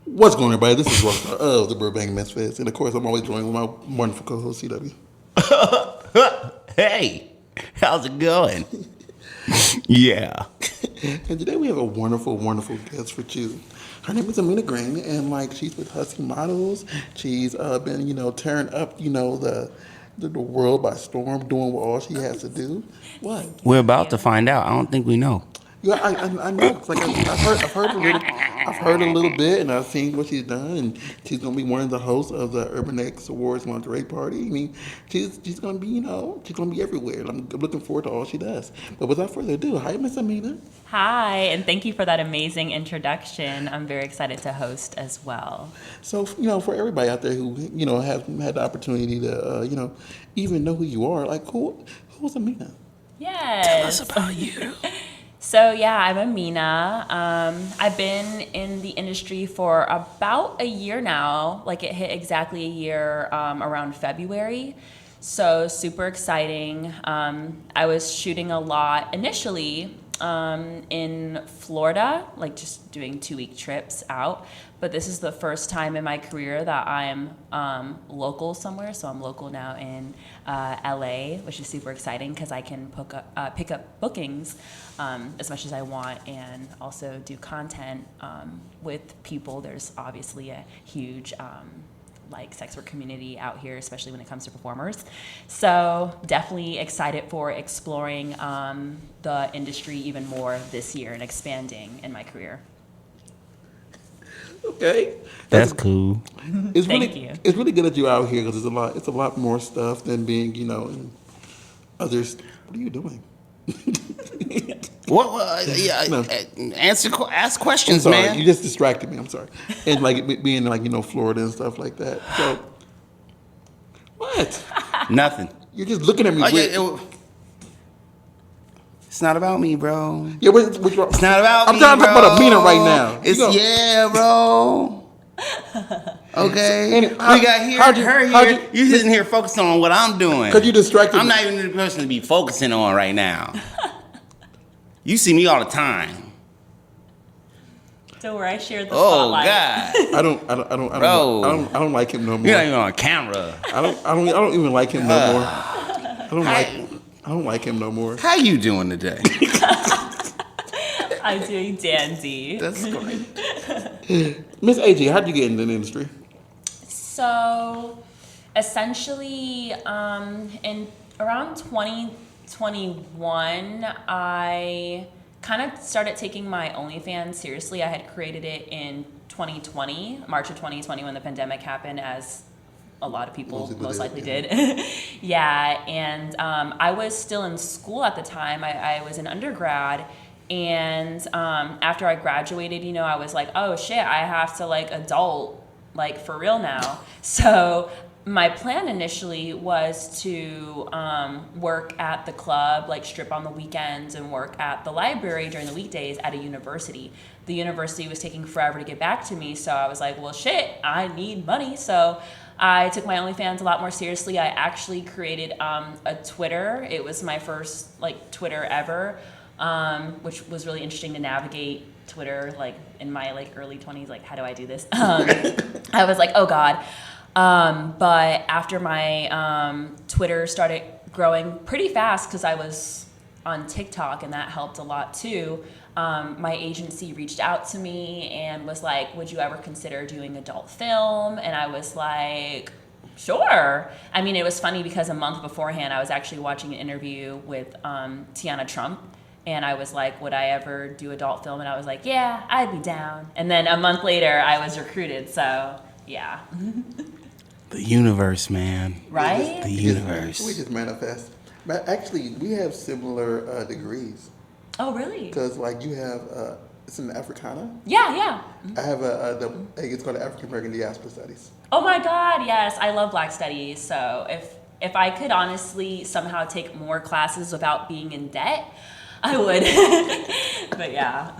What's going on, everybody? This is Rockstar of the Burbank Misfits, and of course, I'm always joined with my wonderful co-host, CW. Hey, how's it going? Yeah. And today we have a wonderful, wonderful guest for you. Her name is Ameena Green, and she's with Husky Models. She's been, tearing up, the world by storm, doing what all she has to do. What? We're Thank about to you. find out. I don't think we know. Yeah, I know. It's like I've heard a little bit, and I've seen what she's done, and she's gonna be one of the hosts of the Urban X Awards lingerie party. I mean, she's gonna be, she's gonna be everywhere, and I'm looking forward to all she does. But without further ado, hi, Miss Ameena. Hi, and thank you for that amazing introduction. I'm very excited to host as well. So, for everybody out there who, have had the opportunity to, even know who you are, like who's Ameena? Yes. Tell us about you. So yeah, I'm Ameena. I've been in the industry for about a year now. Like it hit exactly a year around February. So super exciting. I was shooting a lot initially in Florida, like just doing 2-week trips out. But this is the first time in my career that I'm local somewhere. So I'm local now in LA, which is super exciting because I can pick up bookings as much as I want and also do content with people. There's obviously a huge sex work community out here, especially when it comes to performers. So definitely excited for exploring the industry even more this year and expanding in my career. Okay, That's cool. It's Thank really you. it's really good that you're out here because it's a lot more stuff than being in others. What are you doing? What? Yeah. No. Ask I'm questions, sorry, man. you just distracted me. I'm sorry. And being Florida and stuff like that. So what? Nothing. You're just looking at me Oh, yeah, weird. it's not about me, bro. Yeah, what's wrong? It's not about I'm me, trying to bro. talk about Ameena right now. Yeah, bro. Okay. And We got how'd her how'd here. You sitting here focusing on what I'm doing. Because you distracted I'm me. not even the person to be focusing on right now. You see me all the time. So where I shared the Oh spotlight. God. I don't like him no more. You're not even on camera. I don't even like him no more. I don't like him no more. How you doing today? I'm doing dandy. That's great. Miss AJ, how'd you get into the industry? So essentially, in around 2021, I kind of started taking my OnlyFans seriously. I had created it in 2020, March of 2020, when the pandemic happened, as a lot of people most likely did. Yeah, and I was still in school at the time. I was an undergrad. And after I graduated, I was like, oh shit, I have to adult, for real now. So my plan initially was to work at the club, strip on the weekends, and work at the library during the weekdays at a university. The university was taking forever to get back to me, so I was like, well shit, I need money. So I took my OnlyFans a lot more seriously. I actually created a Twitter. It was my first Twitter ever. Which was really interesting to navigate Twitter, in my early 20s, how do I do this? I was like, oh God. But after my Twitter started growing pretty fast, because I was on TikTok, and that helped a lot too, my agency reached out to me and was like, would you ever consider doing adult film? And I was like, sure. I mean, it was funny because a month beforehand, I was actually watching an interview with Tiana Trump. And I was like, would I ever do adult film? And I was like, yeah, I'd be down. And then a month later, I was recruited. So, yeah. The universe, man. Right? The universe. We just manifest. But actually, we have similar degrees. Oh, really? Because you have it's in Africana. Yeah, yeah. I have it's called African American Diaspora Studies. Oh my God, yes. I love Black Studies. So if I could honestly somehow take more classes without being in debt, I would. But yeah.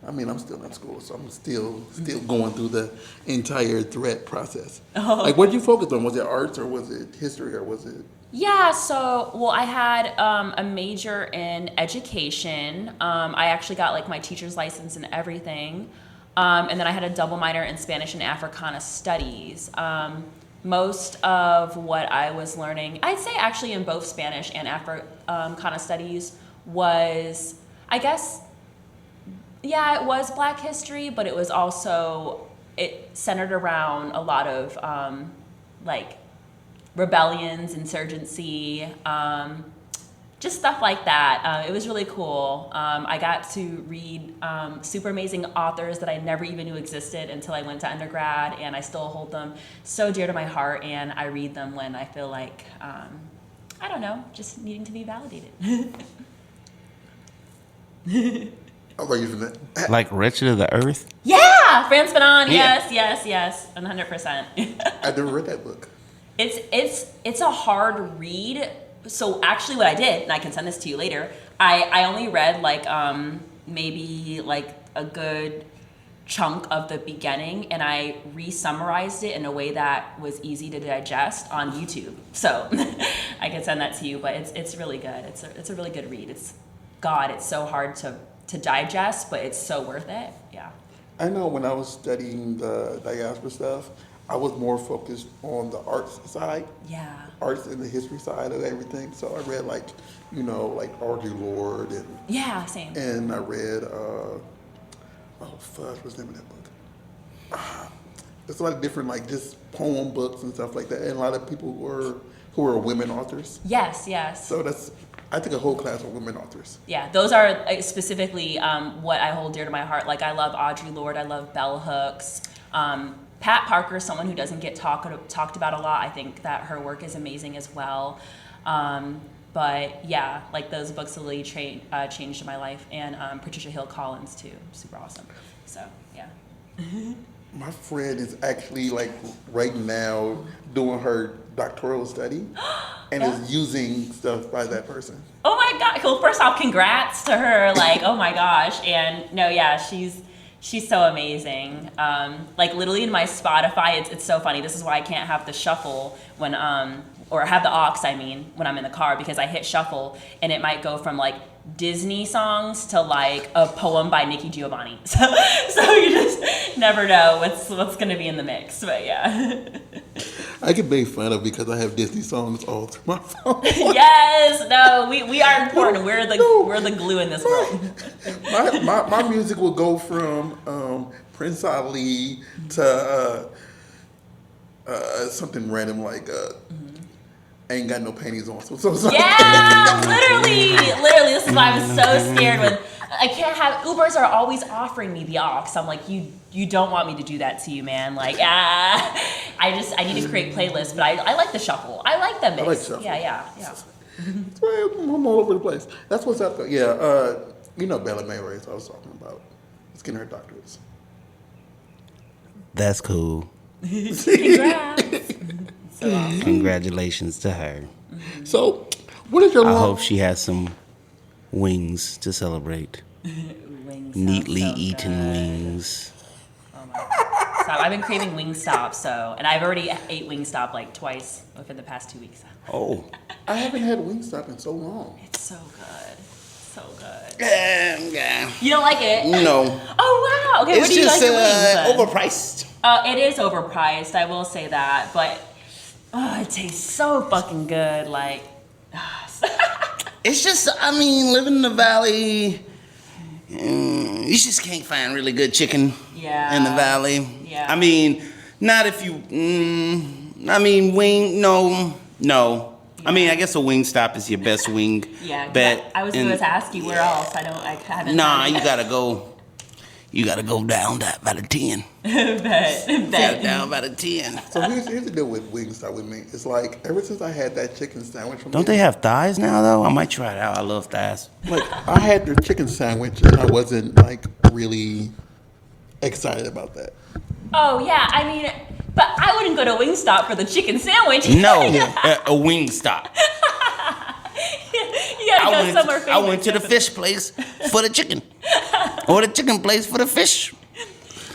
I mean, I'm still in school, so I'm still going through the entire threat process. Oh. What did you focus on? Was it arts, or was it history, or was it? Yeah, so, I had a major in education. I actually got my teacher's license and everything. And then I had a double minor in Spanish and Africana Studies. Most of what I was learning, I'd say actually in both Spanish and Africana Studies was, I guess, yeah, it was Black history, but it was also, it centered around a lot of like rebellions, insurgency, just stuff like that. It was really cool. I got to read super amazing authors that I never even knew existed until I went to undergrad, and I still hold them so dear to my heart, and I read them when I feel like, I don't know, just needing to be validated. How about you from that? Like Wretched of the Earth? Yeah, Franz Fanon, Yeah. yes, 100%. I never read that book. It's a hard read. So actually what I did, and I can send this to you later, I only read like maybe like a good chunk of the beginning, and I re-summarized it in a way that was easy to digest on YouTube. So I can send that to you, but it's really good. It's a really good read. It's so hard to digest, but it's so worth it. Yeah. I know when I was studying the diaspora stuff, I was more focused on the arts side. Yeah. Arts and the history side of everything. So I read like Audre Lorde and Yeah, same. and I read what's the name of that book? There's a lot of different like just poem books and stuff like that, and a lot of people who were women authors. Yes. So I took a whole class of women authors. Yeah, those are specifically what I hold dear to my heart. Like I love Audre Lorde, I love Bell Hooks. Pat Parker, someone who doesn't get talked about a lot. I think that her work is amazing as well. But yeah, like those books really changed my life. And Patricia Hill Collins too, super awesome. So yeah. My friend is actually like right now doing her doctoral study and is using stuff by that person. Oh my God. Well, first off, congrats to her. Like, oh my gosh. And no, yeah, she's so amazing. Like literally in my Spotify, it's so funny. This is why I can't have the shuffle when, or have the aux, I mean, when I'm in the car, because I hit shuffle and it might go from like Disney songs to like a poem by Nikki Giovanni. So you just never know what's gonna be in the mix. But yeah. I get made fun of because I have Disney songs all through my phone. Yes, no, we are important. We're the glue in this world. My music will go from Prince Ali to something random like Ain't Got No Panties On. So Yeah, literally. This is why I was so scared when I can't have Ubers are always offering me the aux. I'm like, you don't want me to do that to you, man. Like, I need to create playlists, but I like the shuffle. I like the mix. I like shuffle. Yeah. That's why I'm all over the place. That's what's up. Yeah, Bella May Reyes I was talking about. It's getting her doctorates. That's cool. Congrats. So awesome. Congratulations to her. So, what is your I hope she has some wings to celebrate. Wings Neatly sound so eaten good. wings. Oh my God. Stop. I've been craving Wingstop, and I've already ate Wingstop like twice within the past 2 weeks. Oh. I haven't had Wingstop in so long. It's so good. So good. Yeah. You don't like it? No. Oh, wow. Okay, where It's do you just like your wings then? overpriced. It is overpriced, I will say that, but it tastes so fucking good. Like, It's just, living in the valley, you just can't find really good chicken Yeah. in the valley. Yeah. Not if you, wing, no. I guess a Wingstop is your best wing yeah. bet. I was going to ask you where else. I haven't. Nah, had it. you gotta go down that by the 10. Bet. Down by the 10. So here's the deal with Wingstop with me. It's like ever since I had that chicken sandwich from Don't they have thighs now though? I might try it out. I love thighs. like I had their chicken sandwich and I wasn't like really excited about that. Oh, yeah. But I wouldn't go to Wingstop for the chicken sandwich. No, a Wingstop. You gotta go somewhere famous. I went to the fish place for the chicken. Or the chicken place for the fish.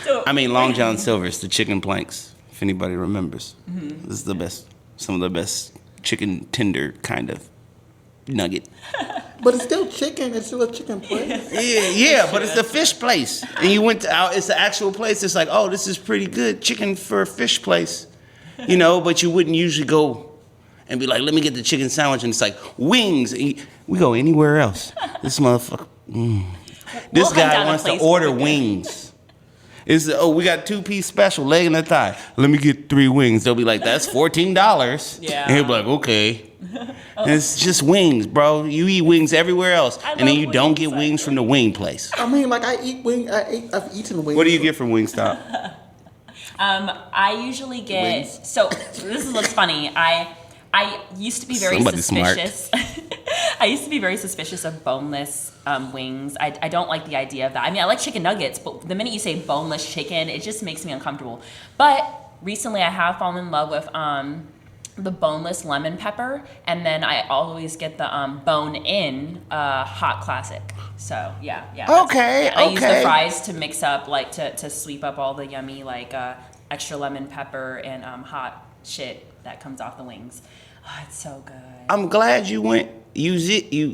So, Long John Silver's, the chicken planks, if anybody remembers. This is the best, some of the best chicken tender kind of. nugget. But it's still chicken. It's still a chicken place. Yeah, but it's a fish place. And you went out, it's the actual place. It's like, oh, this is pretty good chicken for a fish place. But you wouldn't usually go and be like, let me get the chicken sandwich. And it's like, wings. We go anywhere else. This motherfucker. This guy wants to order wings. We got 2-piece special, leg and a thigh. Let me get 3 wings. They'll be like, that's $14. Yeah. And he'll be like, okay. And it's just wings, bro. You eat wings everywhere else, and then you don't get wings from the wing place. I mean, like I've eaten wings. What do you get from Wingstop? I usually get Wings. so this is what's funny. I used to be very Somebody suspicious. I used to be very suspicious of boneless wings. I don't like the idea of that. I mean, I like chicken nuggets, but the minute you say boneless chicken, it just makes me uncomfortable. But recently, I have fallen in love with the boneless lemon pepper, and then I always get the bone-in hot classic. So yeah. Okay. I use the fries to mix up, like to sweep up all the yummy like extra lemon pepper and hot shit that comes off the wings. Oh, it's so good. I'm glad you went. You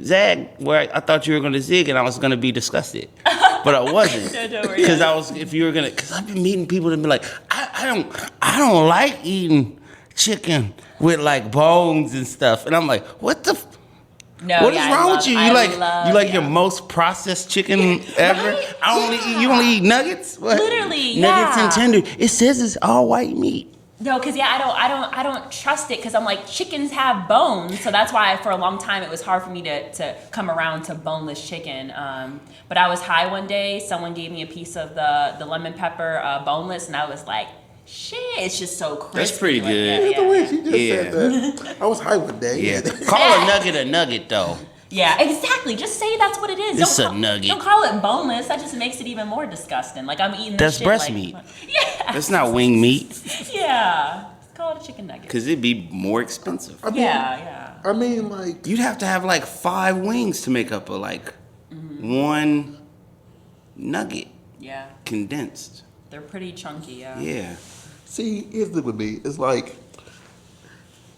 zagged where I thought you were going to zig, and I was going to be disgusted, but I wasn't. No, don't worry. Because I've been meeting people that be like, I don't like eating chicken with like bones and stuff, and I'm like, what the. No, what is wrong with you? You like your yeah. most processed chicken ever? Right? You only eat nuggets? What? Literally, nuggets yeah. and tender. It says it's all white meat. No, because I don't trust it because I'm like, chickens have bones, so that's why for a long time it was hard for me to come around to boneless chicken. But I was high one day, someone gave me a piece of the lemon pepper boneless, and I was like, shit, it's just so crispy. That's pretty like, good. Yeah, the way she just said that. I was high one day. Yeah. Call a nugget though. Yeah, exactly. Just say that's what it is. It's a nugget. Don't call it boneless. That just makes it even more disgusting. Like I'm eating. That's shit breast like, meat. Yeah. That's not wing meat. Yeah. Call it a chicken nugget. Because it'd be more expensive. I mean, Yeah. I mean, like You'd have to have like 5 wings to make up one nugget Yeah. condensed. They're pretty chunky. Yeah. Yeah. see, here's the would be. It's like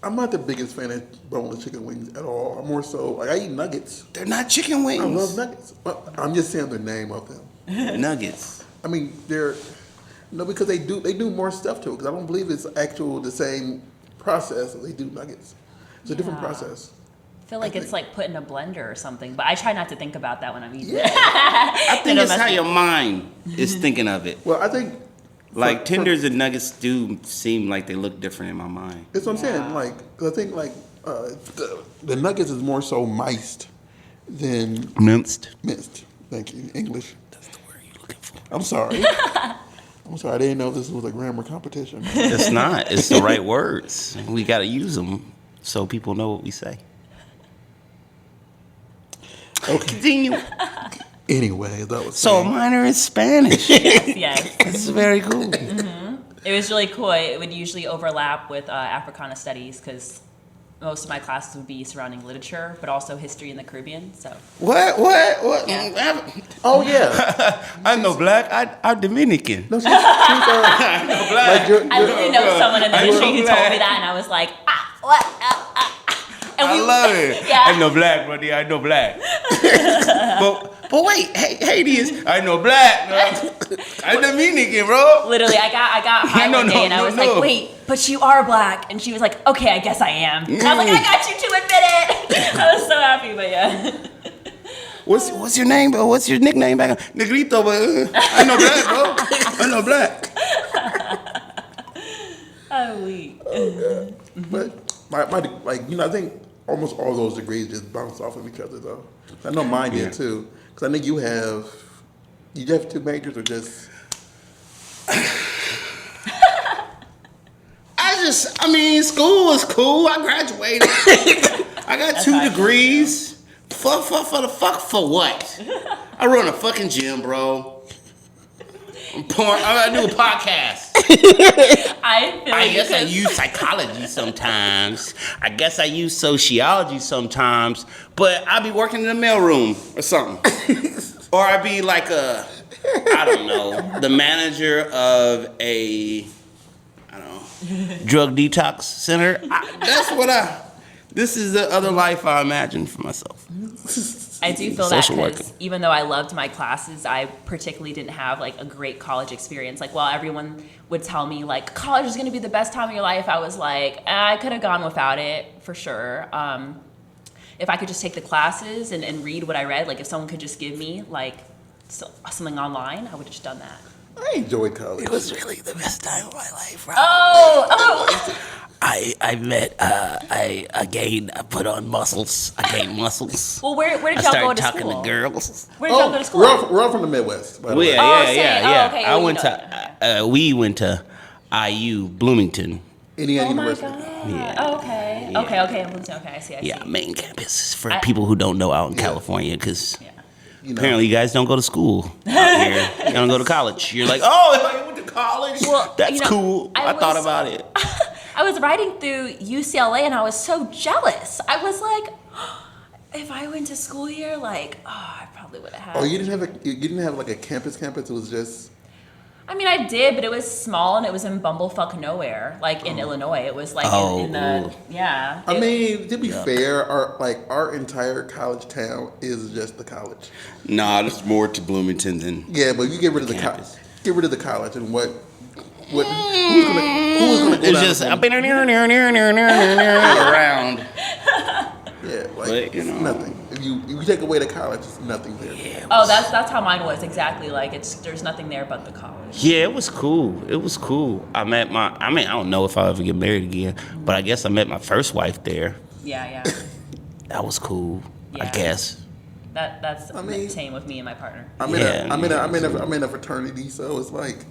I'm not the biggest fan of boneless chicken wings at all. I'm more so like I eat nuggets. They're not chicken wings. I love nuggets. But I'm just saying the name of them. Nuggets. I mean, because they do more stuff to it. Because I don't believe it's the same process as they do nuggets. It's a different Yeah. process. I feel like it's like put in a blender or something, but I try not to think about that when I'm eating. Yeah. I think it's how your mind is thinking of it. Well, I think Like tenders and nuggets do seem like they look different in my mind. that's what I'm saying. Yeah. Like, 'cause I think the nuggets is more so miced than Minced. minced. Thank you, English. That's the word you're looking for. I'm sorry. I'm sorry. I didn't know this was a grammar competition. It's not. It's the right words. We got to use them so people know what we say. Okay. Continue. Anyway, that was So a saying- minor in Spanish. Yes. That's very cool. It was really cool. It would usually overlap with Africana studies because most of my classes would be surrounding literature, but also history in the Caribbean. So What? Oh yeah. I'm no black. I'm Dominican. No, she's black. like you're, I literally know someone in the I'm industry who black. told me that, and I was like, what? And I love it. Yeah. I'm no black, buddy. I'm no black. but wait, Haiti is. I'm no black. Bro. I'm Dominican, bro. Literally, I got high No, one day, and I was no. like, wait, but you are black. And she was like, okay, I guess I am. And I was like, I got you to admit it. I was so happy, but yeah. What's your name, bro? What's your nickname back? Negrito, but I'm no black, bro. I'm no black. Oh, weak. But my I think almost all those degrees just bounce off of each other though. I know mine did too. Because I think you have 2 majors or just. School was cool. I graduated. I got 2 degrees. For what? I run a fucking gym, bro. I do a podcast. I guess I use psychology sometimes. I guess I use sociology sometimes. But I be working in the mailroom or something. Or I be like the manager of a, drug detox center. This is the other life I imagined for myself. I do feel that Social worker. because even though I loved my classes, I particularly didn't have like a great college experience. Like while everyone would tell me like college is going to be the best time of your life, I was like, I could have gone without it for sure. If I could just take the classes and read what I read, like if someone could just give me like something online, I would have just done that. I enjoyed college. It was really the best time of my life, right? Oh. I met, I put on muscles. I gained muscles. Well, where I did y'all go started to talking school? to girls. Where did y'all go to school? We're all from the Midwest. By the way. Yeah. Okay. I Well, went to, we went to IU Bloomington. Indiana Oh my University. god. Yeah. Oh, okay. Yeah. Okay. I'm listening. Okay, I see. Yeah, main campus for people who don't know out in California, because apparently you guys don't go to school out here. You don't go to college. You're like, oh, I went to college. Well, That's cool. I thought about it. I was riding through UCLA and I was so jealous. I was like, if I went to school here, like, I probably would have had. Oh, you didn't have like a campus. It was just. I mean, I did, but it was small and it was in bumblefuck nowhere, like in Illinois. It was like in the I mean, to be fair, our entire college town is just the college. Nah, there's more to Bloomington than. Yeah, but you get rid of the college. Campus. Get rid of the college, and who's gonna go It's down just to I've been around. Yeah, like But, you it's know. nothing. If you take away the college, it's nothing there. Yeah, Oh, that's how mine was exactly. Like there's nothing there but the college. yeah, it was cool. It was cool. I don't know if I'll ever get married again, but I guess I met my first wife there. Yeah. That was cool. I Yeah. guess. That's mean- same with me and my partner. I'm in a fraternity, so it's like,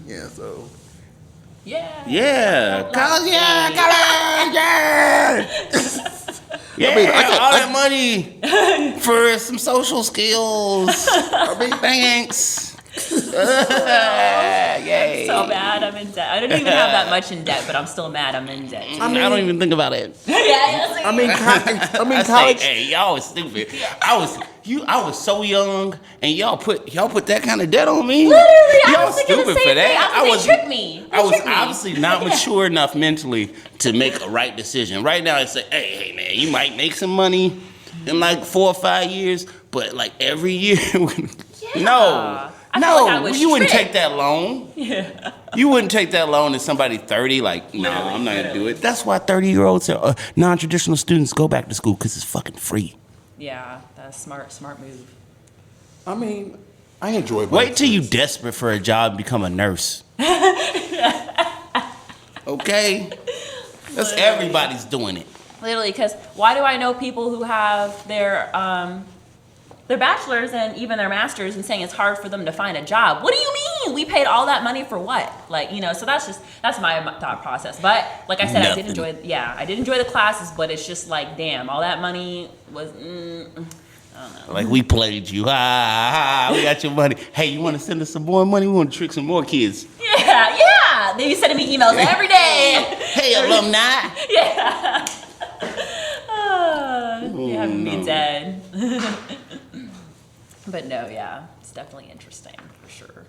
yeah. So Yeah. College, yeah. All that money for some social skills. Thanks. Yay. So bad I'm in debt. I don't even have that much in debt, but I'm still mad I'm in debt. I don't even think about it. I mean, I college. say, hey, y'all was stupid. I was so young, and y'all put that kind of debt on me. Literally, I Y'all was thinking the same thing. I was tricked me. I was obviously not mature enough mentally to make a right decision. Right now, it's like, hey, man, you might make some money in like 4 or 5 years, but like every year, no. I feel like I was You wouldn't tricked. take that loan. Yeah. You wouldn't take that loan as somebody 30, like, no, I'm not going to do it. That's why 30-year-olds, non-traditional students go back to school, because it's fucking free. Yeah, that's smart move. I mean, I enjoy. Wait till you desperate for a job and become a nurse. Okay? That's everybody's doing it. Literally, because why do I know people who have their bachelor's and even their master's and saying it's hard for them to find a job? What do you mean? We paid all that money for what? Like, so that's my thought process. But like I said, Nothing. I did enjoy the classes, but it's just like, damn, all that money was, I don't know. Like, we played you. We got your money. Hey, you want to send us some more money? We want to trick some more kids. Yeah. They be sending me emails every day. Hey, alumni. Yeah. Yeah, I'm be dead. But no, yeah, it's definitely interesting for sure.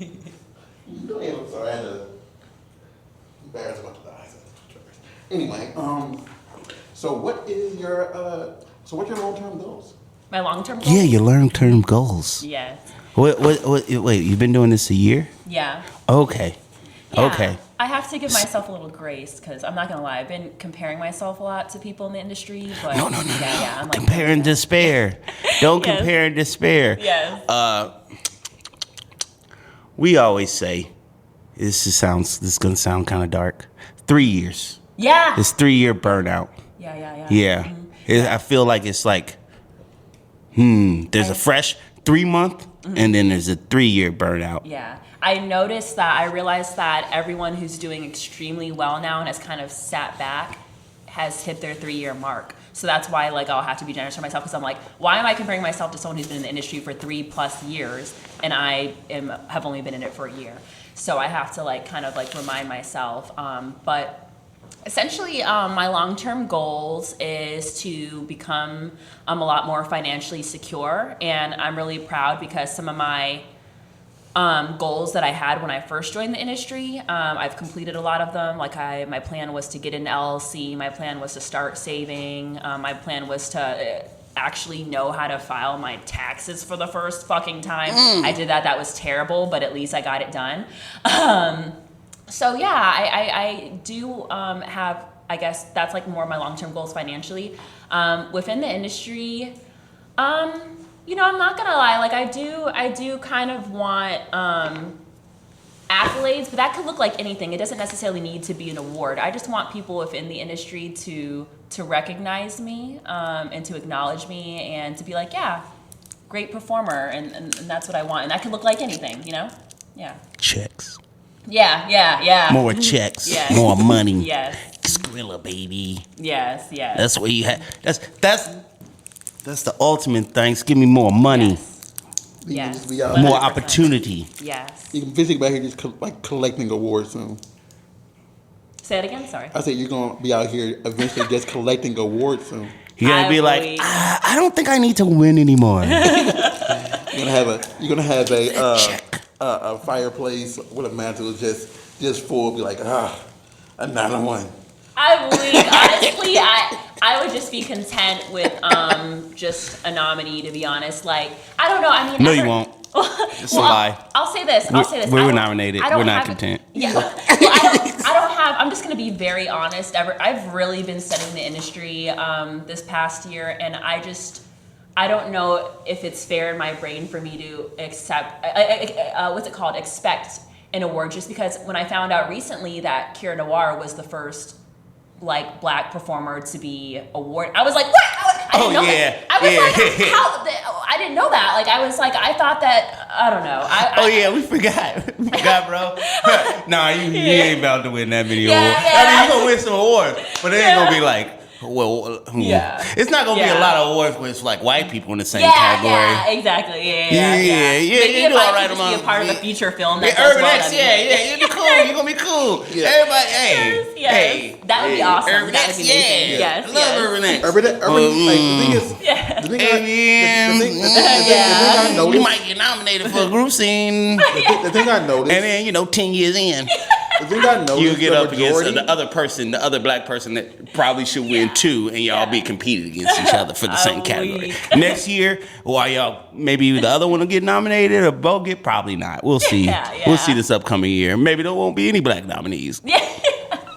I'm sorry, I had to embarrass about the eyes. Anyway, so what's your long-term goals? My long-term goal? Yeah, your long-term goals. Yes. Wait, you've been doing this a year? Yeah. Okay. Yeah. Okay. I have to give myself a little grace because I'm not gonna lie, I've been comparing myself a lot to people in the industry. But No. Yeah, I'm like, Compare and despair. Don't Yes. compare and despair. Yes. We always say, this is gonna sound kind of dark. 3 years. Yeah. It's 3-year burnout. Yeah. Yeah. I feel like it's like, there's a fresh 3-month, and then there's a 3-year burnout. Yeah. I realized that everyone who's doing extremely well now and has kind of sat back has hit their 3-year mark. So that's why I'll have to be generous for myself, because I'm like, why am I comparing myself to someone who's been in the industry for 3+ years and I have only been in it for a year? So I have to kind of remind myself. But essentially, my long-term goals is to become a lot more financially secure, and I'm really proud because some of my goals that I had when I first joined the industry. I've completed a lot of them. Like my plan was to get an LLC. My plan was to start saving. My plan was to actually know how to file my taxes for the first fucking time. I did that. That was terrible, but at least I got it done. So yeah, I do have, I guess that's like more of my long-term goals financially. Within the industry, you know, I'm not gonna lie, like I do kind of want accolades, but that could look like anything. It doesn't necessarily need to be an award. I just want people within the industry to recognize me and to acknowledge me and to be like, yeah, great performer, and that's what I want. And that could look like anything, you know? Yeah. Checks. Yeah. More checks. Yes. More money. Yes. Skrilla, baby. Yes. That's what you have. That's the ultimate thing. Give me more money. Yes. You can Yes. just be out More here. opportunity. Yes. You can basically be out here just like collecting awards soon. Say it again, sorry. I said you're gonna be out here eventually just collecting awards soon. You're gonna be like, believe- I don't think I need to win anymore. You're gonna have a fireplace with a mantle just full. Be like, another one. I believe, honestly, I would just be content with just a nominee, to be honest. Like, I don't know. I mean, No, you won't. It's a lie. I'll say this. We I were don't- nominated. I don't We're not have- content. Yeah. Well, I don't have. I'm just gonna be very honest. I've really been studying the industry this past year, and I don't know if it's fair in my brain for me to accept. What's it called? Expect an award, just because when I found out recently that Kira Noir was the first like black performer to be awarded, I was like, what? I didn't know that. I was like, how? I didn't know that. Like, I was like, I thought that, I don't know. We forgot. We forgot, bro. Nah, you ain't about to win that many awards. Yeah. I mean, you gonna win some awards, but it ain't gonna be like, it's not gonna be a lot of awards where it's like white people in the same category. Yeah, exactly. Yeah. You Maybe do if all I right could just be a part of a feature film that Yeah, does Urban well, X, that'd be great. you'll be cool. You're gonna be cool. Yeah. Everybody, Yes. hey, That would be awesome. Urban That X, would be amazing. yeah. Yes, I love yes. Urban X. Like, the thing is, Yeah. the thing I You noticed, might get nominated for a group scene, the thing I noticed, and then 10 years in, the thing I noticed, you get the up against majority- the other black person that probably should win too, and y'all be competing against each other for the same category. Next year, while y'all maybe the other one will get nominated or both get, probably not. We'll see. Yeah. We'll see this upcoming year. Maybe there won't be any black nominees.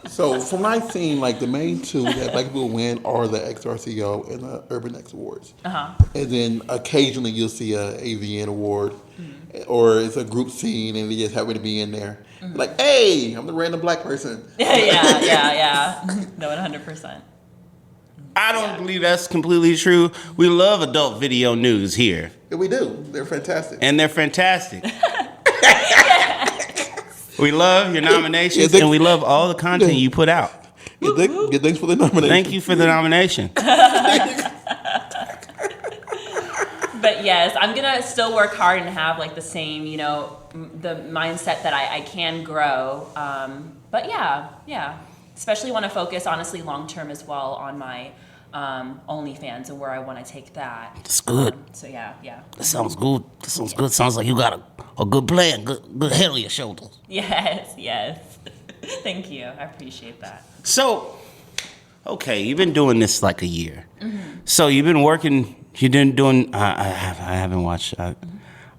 So from what I've seen, like the main two that black people win are the XRCO and the Urban X Awards. And then occasionally you'll see a AVN award, or it's a group scene and they just happen to be in there. Like, hey, I'm the random black person. Yeah. No, 100%. I don't believe that's completely true. We love adult video news here, Yeah, we do. They're fantastic. and they're fantastic. We love your nominations, Yeah, and we love all the content you put out. Good thanks for the nomination. Thank you for the nomination. But yes, I'm gonna still work hard and have like the same, the mindset that I can grow. But yeah, especially want to focus honestly long term as well on my OnlyFans and where I want to take that. That's good. So yeah. That sounds good. Sounds like you got a good plan, good head on your shoulders. Yes. Thank you. I appreciate that. So, okay, you've been doing this like a year. So you've been working. You've been doing. I haven't watched. I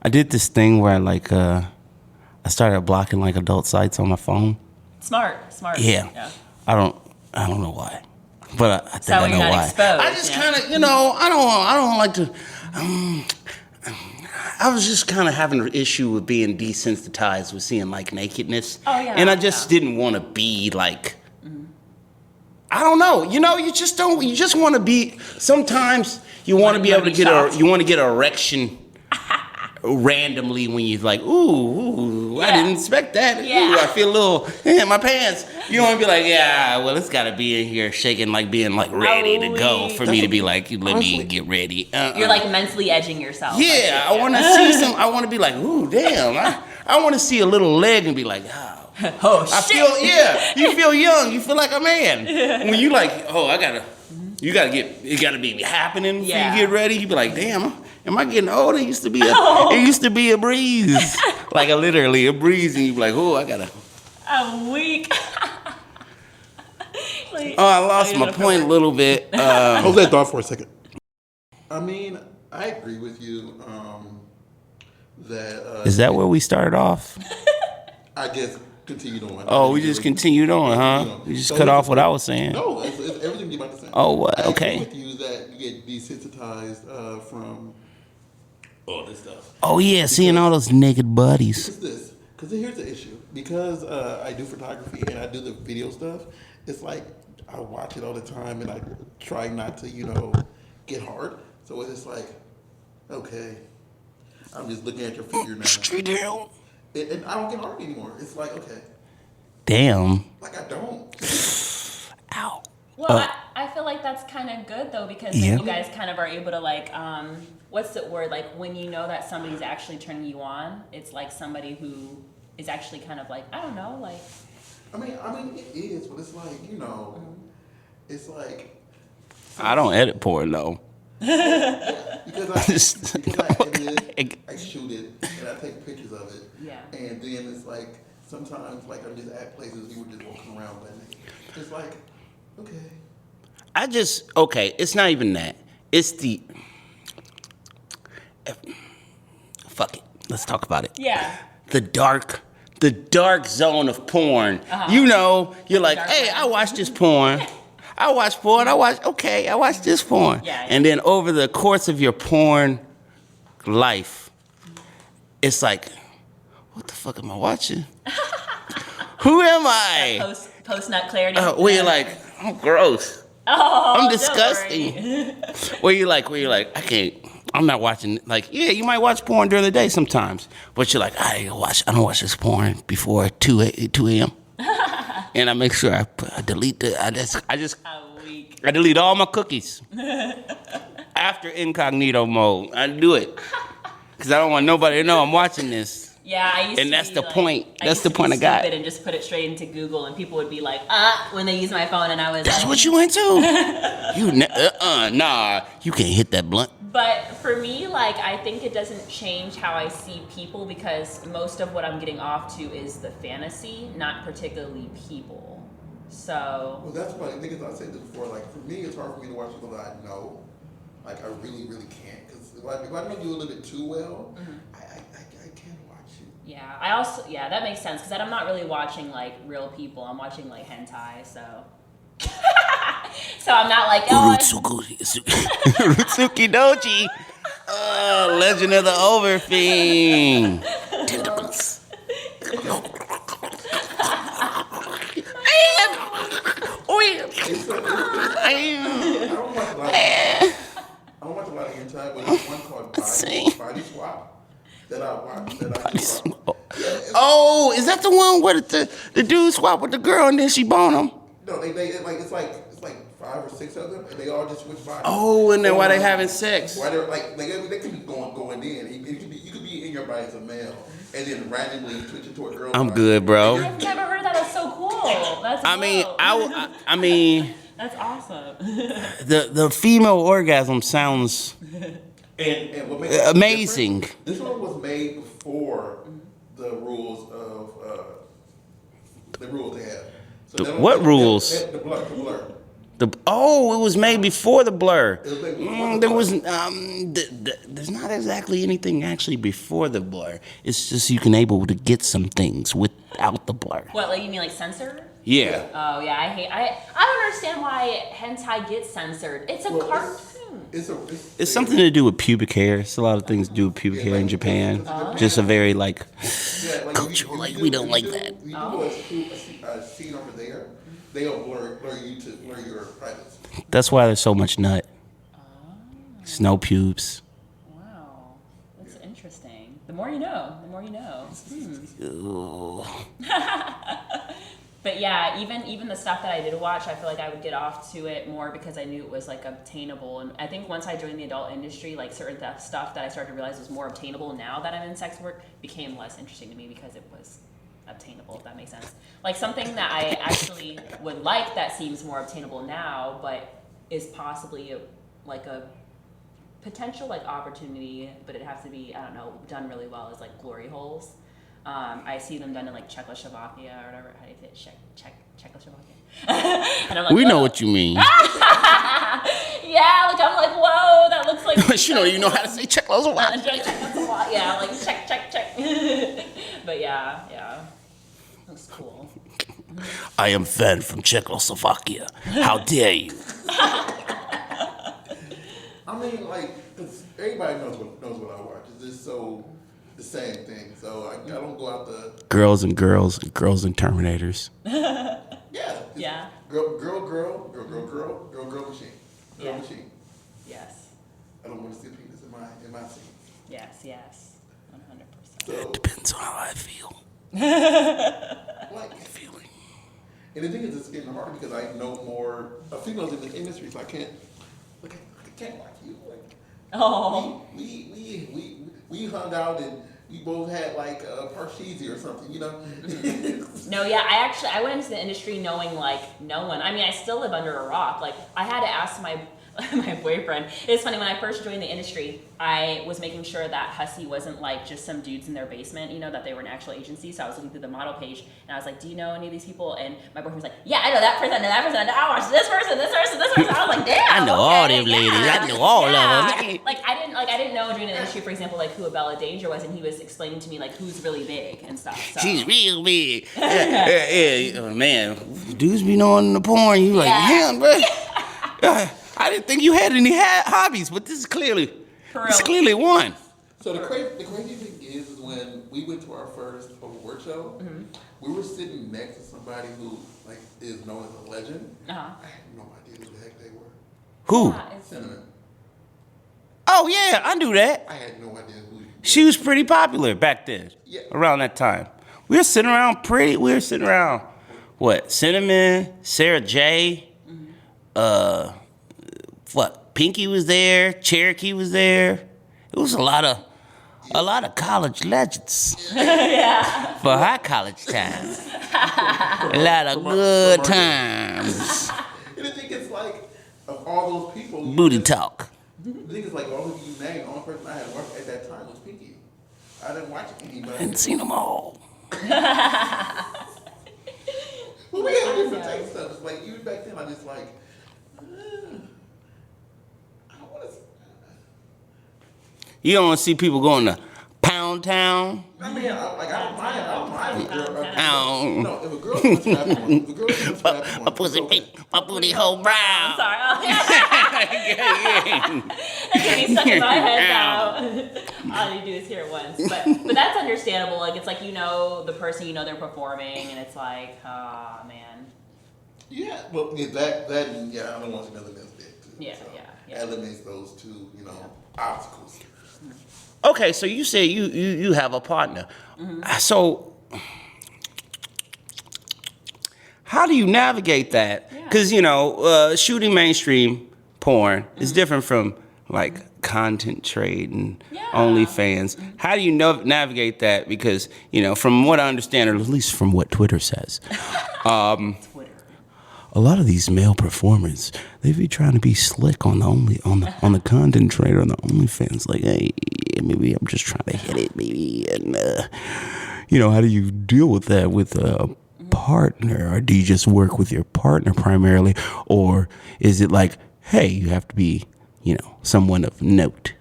did this thing where I started blocking like adult sites on my phone. Smart. Yeah. I don't know why, but I think So I when know you're not why. exposed, I just yeah. kind of, I don't like to. I was just kind of having an issue with being desensitized with seeing like nakedness. Oh, yeah, And I just didn't want to be like. I don't know. You just don't. You just want to be. Sometimes you want to be able to get shocked. you want to get an erection randomly when you're like, ooh, I didn't expect that. Yeah. Ooh, I feel a little my pants. You want to be like, yeah, well, it's got to be in here shaking, like being like ready to go for me to be like, let me get ready. You're like mentally edging yourself. Yeah, I want to see some. I want to be like, ooh, damn. I want to see a little leg and be like, oh. Oh I shit. you feel young. You feel like a man. When you like, it gotta be happening Yeah. for you to get ready. You be like, damn, am I getting old? It used to be a breeze. Like literally a breeze, and you be like, oh, I gotta. I'm weak. Like, Oh, I lost you my gotta point a little bit. Hold that thought for a second. I mean, I agree with you that. Is that where we started off? I guess continued on. Oh, we just continued on, huh? You just cut off what I was saying. No, it's everything you're about to say. Oh, what? I Okay. agree with you that you get desensitized from all this stuff. Oh yeah, seeing all those naked bodies. Because here's the issue. Because I do photography and I do the video stuff, it's like I watch it all the time and I try not to, get hard. So it's like, okay, I'm just looking at your figure now. Straight down. And I don't get hard anymore. It's like, okay. Damn. Like I don't. Ow. Well, I feel like that's kind of good though, because then you guys kind of are able to like, what's the word? Like when you know that somebody's actually turning you on, it's like somebody who is actually kind of like, I don't know, like. I mean, it is, but it's like, it's like. I don't edit porn though. Because I edit it, I shoot it, and I take pictures of it. Yeah. And then it's like, sometimes like I'm just at places we were just walking around, but it's like, okay. It's not even that. It's the. Fuck it. Let's talk about it. Yeah. The dark zone of porn. You're like, hey, I watch this porn. I watch porn. I watch this porn. Yeah. And then over the course of your porn life, it's like, what the fuck am I watching? Who am I? Post nut clarity. Where you're like, I'm gross. Oh, I'm disgusting. Where you're like, I can't. I'm not watching. Like, yeah, you might watch porn during the day sometimes, but you're like, I don't watch this porn before 2 a.m. And I make sure I delete I delete all my cookies after incognito mode. I do it because I don't want nobody to know I'm watching this. Yeah, I used to. And that's be the like, point. That's the point I got. And just put it straight into Google, and people would be like, when they use my phone, and I was. That's like, what you went to. Nah, you can't hit that blunt. But for me, like, I think it doesn't change how I see people because most of what I'm getting off to is the fantasy, not particularly people. So. Well, that's why I think I said this before. Like for me, it's hard for me to watch people that I know. Like I really, really can't because if I know you a little bit too well, I can't watch you. Yeah, that makes sense because I'm not really watching like real people. I'm watching like hentai, so. So I'm not like, Rutsuki Doji. Legend of the Overfiend. Tentacles. I don't watch a lot of hentai, but there's one called Body Swap that I watch. Oh, is that the one where the dude swap with the girl and then she bone him? No, it's like 5 or 6 of them, and they all just switch bodies. Oh, and then why they having sex? Why they're like they could be going in. You could be in your body as a male, and then randomly switch into a girl. I'm body. good, bro. I've never heard that. That's so cool. That's. I mean. That's awesome. The female orgasm sounds and what makes amazing. This one was made before the rules they have. So what rules? The blur. It was made before the blur. There was There's not exactly anything actually before the blur. It's just you can able to get some things without the blur. What, like you mean like censored? Yeah. Oh yeah, I don't understand why hentai gets censored. It's a cartoon. It's something to do with pubic hair. It's a lot of things to do with pubic hair in Japan. Just a very cultural, we don't like that. You do a scene over there, they'll blur your privacy. That's why there's so much nut. Snow pubes. Wow, that's interesting. The more you know. The more you know. But yeah, even the stuff that I did watch, I feel like I would get off to it more because I knew it was like obtainable. And I think once I joined the adult industry, like certain stuff that I started to realize was more obtainable now that I'm in sex work became less interesting to me because it was obtainable, if that makes sense. Like something that I actually would like that seems more obtainable now, but is possibly a potential like opportunity, but it has to be, I don't know, done really well, is like glory holes. I see them done in like Czechoslovakia or whatever. How do you say it? Czechoslovakia. And I'm like, We know whoa. what you mean. Yeah, like I'm like, whoa, that looks like. You don't even know how to say Czechoslovakia. Yeah, like check. But yeah, looks cool. I am fan from Czechoslovakia. How dare you? I mean, like, 'cause everybody knows what I watch. It's just so the same thing. So I don't go out the Girls and Terminators. Yeah. Girl machine. Girl Yeah. machine. Yes. I don't want to see a penis in my scene. Yes. 100%. So Depends on how I feel. like, Feeling. and the thing is, it's getting harder because I know more females in the industry, so I can't like I can't like you. Like, Oh. we hung out and we both had like a parcheesi or something, you know. No, yeah, I went into the industry knowing like no one. I mean, I still live under a rock. Like I had to ask my boyfriend. It's funny, when I first joined the industry, I was making sure that Hussy wasn't like just some dudes in their basement, you know, that they were an actual agency. So I was looking through the model page and I was like, do you know any of these people? And my boyfriend was like, yeah, I know that person, I watch this person. I was like, damn. I know all them ladies. I know all of them. Like I didn't know during the industry, for example, like who a Bella Danger was, and he was explaining to me like who's really big and stuff. So. She's real big. Yeah. Oh, man, dudes be knowing the porn. You like, Yeah. damn, bro. I didn't think you had any hobbies, but this is clearly one. So the crazy thing is when we went to our first award show, we were sitting next to somebody who like is known as a legend. I had no idea who the heck they were. Who? Cinnamon. Oh yeah, I knew that. I had no idea who. She was pretty popular back then. Yeah. Around that time, we were sitting around. What? Cinnamon, Sarah J. Pinky was there. Cherokee was there. It was a lot of college legends. Yeah. For our college time. A lot of good times. And the thing is, like, of all those people, Booty talk. The thing is, like, all of you named, the only person I had watched at that time was Pinky. I didn't watch anybody. I hadn't seen them all. Well, we had different taste stuff. It's like, even back then, I just like, I don't want to. You don't want to see people going to Pound Town. I mean, I don't mind if a girl. Ow. No, if a girl can strap on, My pussy pink, my booty hole brown. Sorry. It's getting stuck in my head now. All you do is hear it once. But that's understandable. Like, it's like, you know the person, you know they're performing, and it's like, ah, man. Yeah, well, yeah, that, yeah, I don't want to see another man's dick, too. Yeah, so yeah. eliminates those two, obstacles. Okay, so you say you have a partner. So how do you navigate that? Because, shooting mainstream porn is different from, like, content trade and OnlyFans. How do you navigate that? Because, from what I understand, or at least from what Twitter says, a lot of these male performers, they be trying to be slick on the content trade on the OnlyFans. Like, hey, maybe I'm just trying to hit it, maybe. And, how do you deal with that with a partner? Or do you just work with your partner primarily? Or is it like, hey, you have to be, someone of note?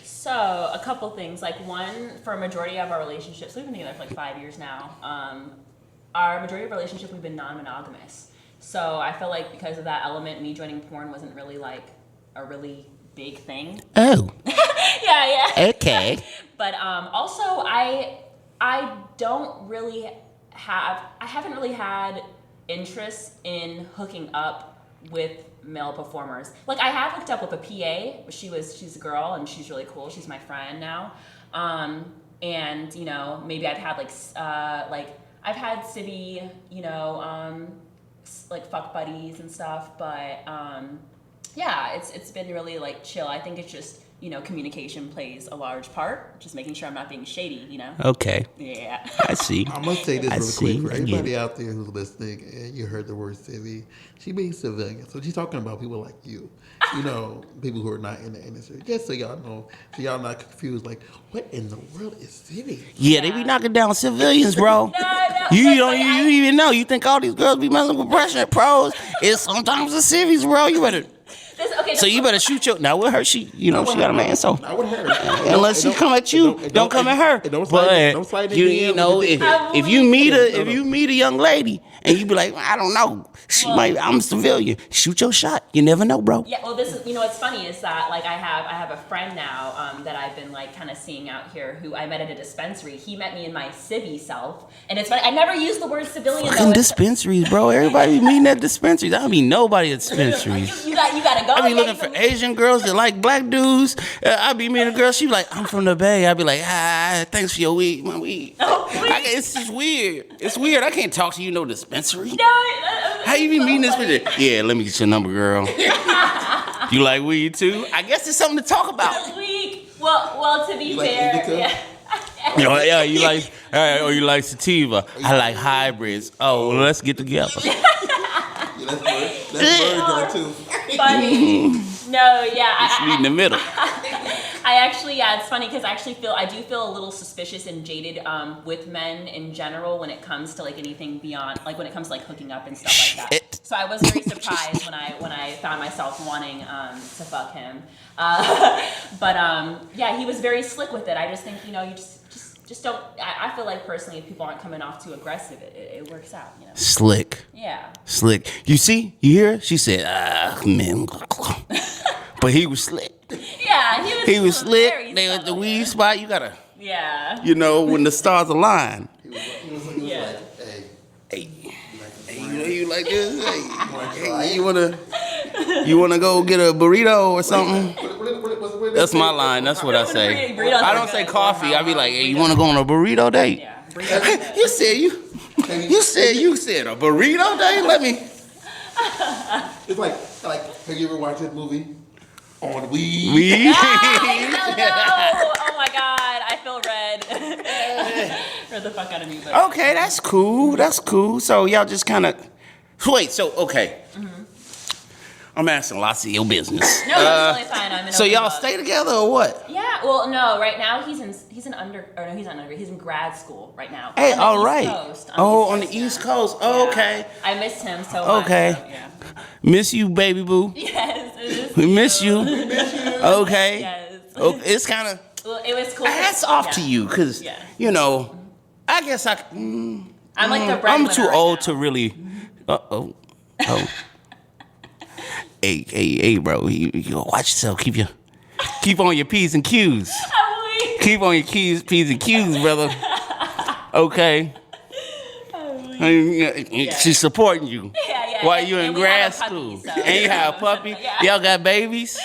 So, a couple things. Like, one, for a majority of our relationships, we've been together for like 5 years now. Our majority of relationships, we've been non-monogamous. So I feel like because of that element, me joining porn wasn't really like a really big thing. Oh. Yeah. Okay. But also I haven't really had interest in hooking up with male performers. Like, I have hooked up with a PA. She's a girl and she's really cool. She's my friend now. And maybe I've had I've had civvy, like fuck buddies and stuff, but it's been really like chill. I think it's just communication plays a large part. Just making sure I'm not being shady, Okay. Yeah. I see. I must say this I real see. quick for I get everybody it. out there who's listening and you heard the word civvy. She means civilian. So she's talking about people like you. People who are not in the industry. Just so y'all know, so y'all not confused, like, what in the world is civvy? Yeah, they be knocking down civilians, bro. No, You but, don't like, you even know. You think all these girls be messing with pressure pros? It's sometimes the civvies, bro. You better. So you better shoot your. Now with her, she got a man. So Not with her. unless she come at you, don't come at her. Don't But slide in you DMs know, with the if you meet a young lady and you be like, I don't know, I'm a civilian. Shoot your shot. You never know, bro. Yeah, well, this is, what's funny is that, like, I have a friend now that I've been, like, kind of seeing out here who I met at a dispensary. He met me in my civvy self, and it's funny, I never used the word civilian, Fucking dispensaries, bro. Everybody be meeting at dispensaries. I don't mean nobody at dispensaries. You gotta go. I be looking for Asian girls that like black dudes. I be meeting a girl, she be like, I'm from the Bay. I be like, thanks for your weed, my weed. Oh, please. It's just weird. It's weird. I can't talk to you no dispensary. No, How you be meeting this bitch? Yeah, let me get your number, girl. You like weed too? I guess it's something to talk about. Week. Well, to be like fair, indica? Yeah, you like, you like sativa. I like hybrids. Oh, well, let's get together. Yeah, that's word too. funny. No, yeah, Meet in the middle. I actually, it's funny because I do feel a little suspicious and jaded with men in general when it comes to like anything beyond, like when it comes to like hooking up and stuff like that. Shit. So I was very surprised when I found myself wanting to fuck him. But he was very slick with it. I just think, you just don't, I feel like personally if people aren't coming off too aggressive, it works out, Slick. Yeah. Slick. You see? You hear her? She said, man. But he was slick. Yeah, He was slick. very They at the subtle. weed spot. You gotta, Yeah. when the stars align. He was Yeah. like, hey, Hey, you like this? Hey, you wanna go get a burrito or something? That's my line. That's what I say. Burritos I are don't say good. coffee. I be like, hey, you wanna go on a burrito date? Yeah. You said a burrito date? Let me. it's like, have you ever watched that movie? On weed? Weed? No. Oh my god, I feel red. Read the fuck out of me. But Okay, that's cool. That's cool. So y'all just kind of wait. So okay, I'm asking lots of your business. no, that's totally fine. I'm in So open y'all book. stay together or what? Yeah, well, no. Right now he's not under. He's in grad school right now. Hey, On the all East right. Coast, On the yeah. East Coast. Oh, Yeah. okay. I missed him so much. Okay. So, yeah. Miss you, baby boo. Yes. It is We miss you. Okay. Yes. Okay. It's kind of Well, it was cool. hats off Yeah. to you, cause Yeah. I guess I'm I'm like the breadwinner I'm too right old now. to really. Oh. Hey, bro. You watch yourself. Keep on your P's and Q's. I'm weak. Keep on your P's and Q's, brother. Okay. She's supporting you. Yeah. While And- you in and we have grad a puppy, school. so- And you have a puppy. Yeah. Y'all got babies?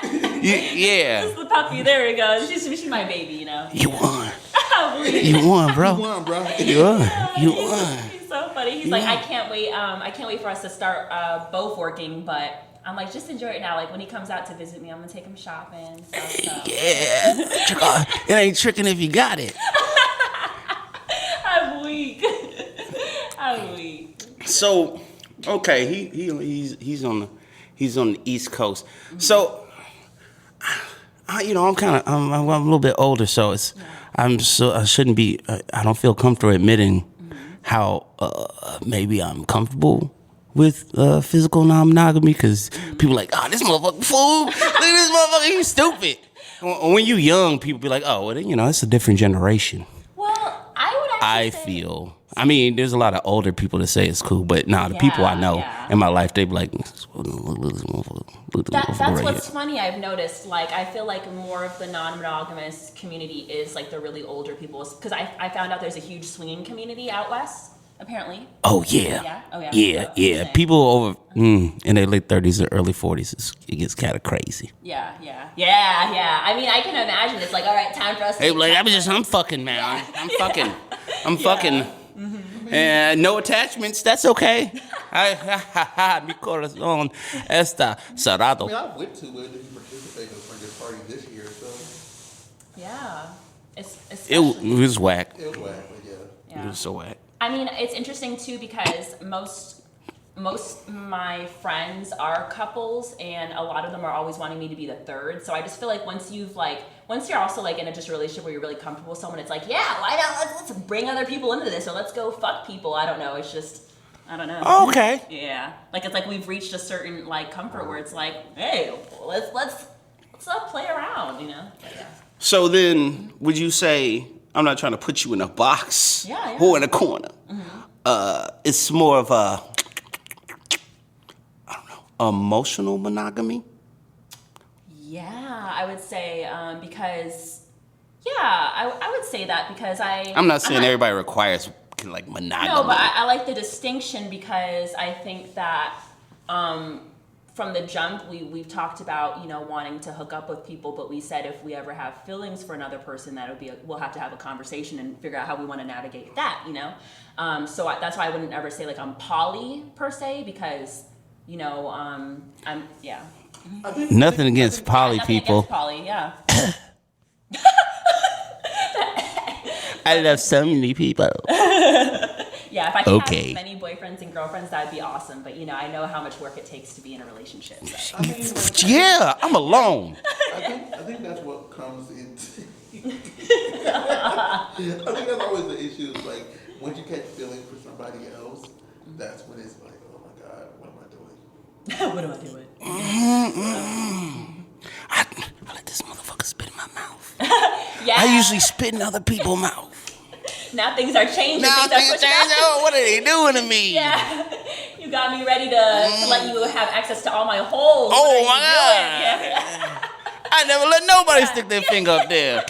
Yeah. The puppy. There we go. She's my baby. You won. I'm weak. You won, bro. Come on, bro. You won. He's so funny. He's like, I can't wait. I can't wait for us to start both working. But I'm like, just enjoy it now. Like when he comes out to visit me, I'm gonna take him shopping. Stuff. Yeah. It ain't tricking if you got it. I'm weak. I'm weak. So, okay, he's on the East Coast. So, I'm a little bit older, so I shouldn't be. I don't feel comfortable admitting how maybe I'm comfortable with physical non-monogamy because people are like, oh, this motherfucker fool. Look at this motherfucker, he's stupid. When you young, people be like, oh, well, it's a different generation. Well, I would I actually say, feel. I mean, there's a lot of older people that say it's cool, but the people I know Yeah. in my life, they be like, look That's right what's here. funny. I've noticed. Like, I feel like more of the non-monogamous community is like the really older people. Because I found out there's a huge swinging community out west. Apparently. Oh yeah. Yeah? Oh, yeah. Yeah, Oh, yeah. interesting. People over in their late 30s or early 40s, it gets kind of crazy. Yeah. I mean, I can imagine. It's like, all right, time for us. They to be like, get I'm fucking, man. I'm fucking. And no attachments. That's okay. Mi corazón está cerrado. I went to it if you participated in this party this year. Yeah. It's It especially. was whack. It was whack, but yeah. Yeah. It was so whack. I mean, it's interesting too because most my friends are couples, and a lot of them are always wanting me to be the third. So I just feel like once you're also like in a just relationship where you're really comfortable with someone, it's like, yeah, why not? Let's bring other people into this, or let's go fuck people. I don't know. It's just, I don't know. Okay. Yeah, like it's like we've reached a certain like comfort where it's like, hey, let's play around, you know? But yeah. So then, would you say, I'm not trying to put you in a box Yeah. or in a corner. It's more of a, I don't know, emotional monogamy? Yeah, I would say because, I would say that because I'm not saying everybody requires like monogamy. No, but I like the distinction because I think that from the jump we've talked about, you know, wanting to hook up with people, but we said if we ever have feelings for another person, we'll have to have a conversation and figure out how we want to navigate that, you know. So that's why I wouldn't ever say like I'm poly per se because, you know, Nothing against poly nothing people. against poly, yeah. I love so many people. Yeah, if I could Okay. have many boyfriends and girlfriends, that'd be awesome. But you know, I know how much work it takes to be in a relationship. So. I mean, like, Yeah, I'm alone. I think that's what comes into. I think that's always the issue. Is like once you catch feelings for somebody else, that's when it's like, oh my god, what am I doing? What am I doing? I let this motherfucker spit in my mouth. Yeah. I usually spit in other people's mouth. Now things are changing. Now things things are pushing change. out. Oh, what are they doing to me? Yeah. You got me ready to let you have access to all my holes. Oh What are my you god! doing? Yeah. I never let nobody stick their finger up there.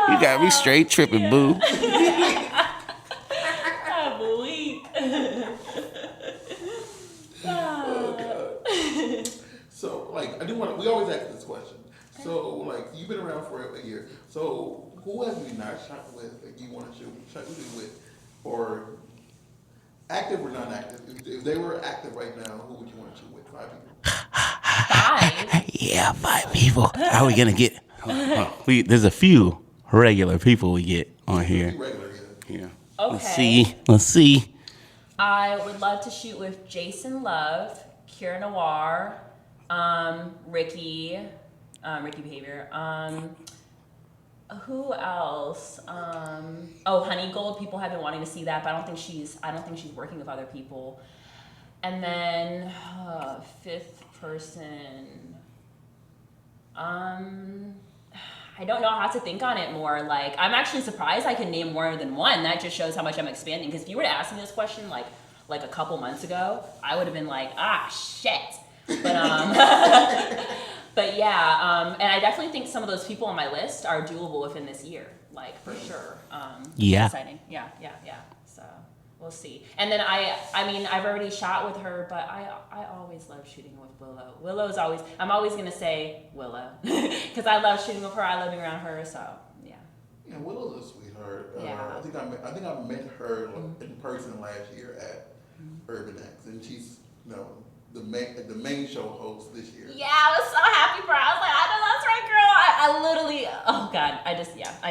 You got me straight tripping, boo. I'm weak. So like I do want. We always ask this question. So like you've been around for a year. So who have you not shot with that you want to shot with, or active or non-active? If they were active right now, who would you want to shoot with? 5 people. 5. Yeah, 5 people. How are we gonna get? There's a few regular people we get on here. Regular, yeah. Yeah. Okay. Let's see. I would love to shoot with Jason Love, Kira Noir, Ricky Behavior. Who else? Honey Gold. People have been wanting to see that, but I don't think she's working with other people. And then 5th person. I don't know how to think on it more. Like, I'm actually surprised I can name more than one. That just shows how much I'm expanding. Because if you were to ask me this question like a couple months ago, I would have been like, shit. But but yeah, and I definitely think some of those people on my list are doable within this year, like for sure. Yeah. Exciting. Yeah. So we'll see. And then I mean, I've already shot with her, but I always love shooting with Willow. I'm always gonna say Willow because I love shooting with her. I love being around her. So yeah. Yeah, Willow's a sweetheart. Yeah. I think I met her in person last year at Urban X, and she's the main show host this year. Yeah, I was so happy for her. I was like, I know that's right, girl. I literally, oh God, I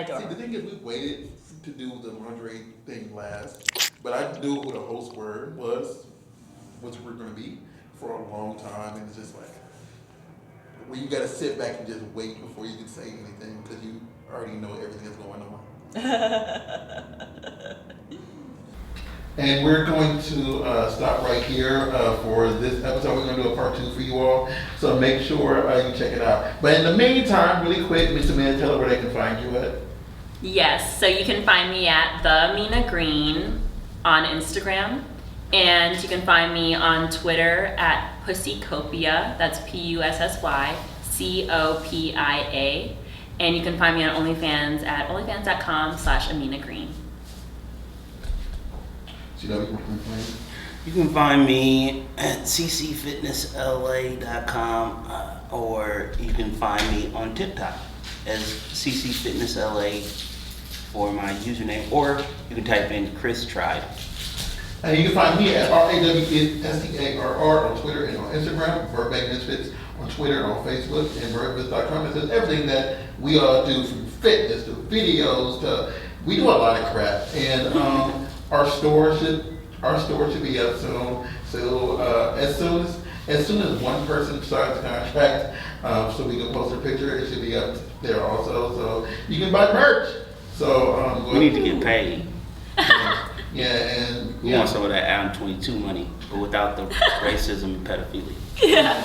adore See, her. the thing is, we waited to do the lingerie thing last, but I knew who the host was we're going to be for a long time, and it's just like, where you got to sit back and just wait before you can say anything because you already know everything that's going on. And we're going to stop right here for this episode. We're going to do a part 2 for you all. So make sure you check it out. But in the meantime, really quick, Mr. Man, tell her where they can find you at. Yes, so you can find me at the Ameena Green on Instagram. And you can find me on Twitter at Pussycopia. That's PUSSYCOPIA. And you can find me on OnlyFans at onlyfans.com/AmeenaGreen. You can find me at ccfitnessla.com or you can find me on TikTok as ccfitnessla for my username, or you can type in Chris Tribe. And you can find me at RAWSEARR on Twitter and on Instagram, Burbank Misfits on Twitter, on Facebook, and breakfast.com. It says everything that we all do, from fitness to videos to, we do a lot of crap. And our store should be up soon. So as soon as one person starts the contract, so we can post a picture, it should be up there also. So you can buy merch. So We need to get paid. yeah, and We want some of that Adam 22 money, but without the racism and pedophilia. Yeah.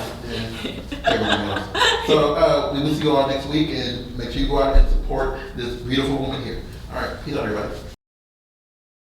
everyone else. So we will see you all next week, and make sure you go out and support this beautiful woman here. All right, peace out, everybody.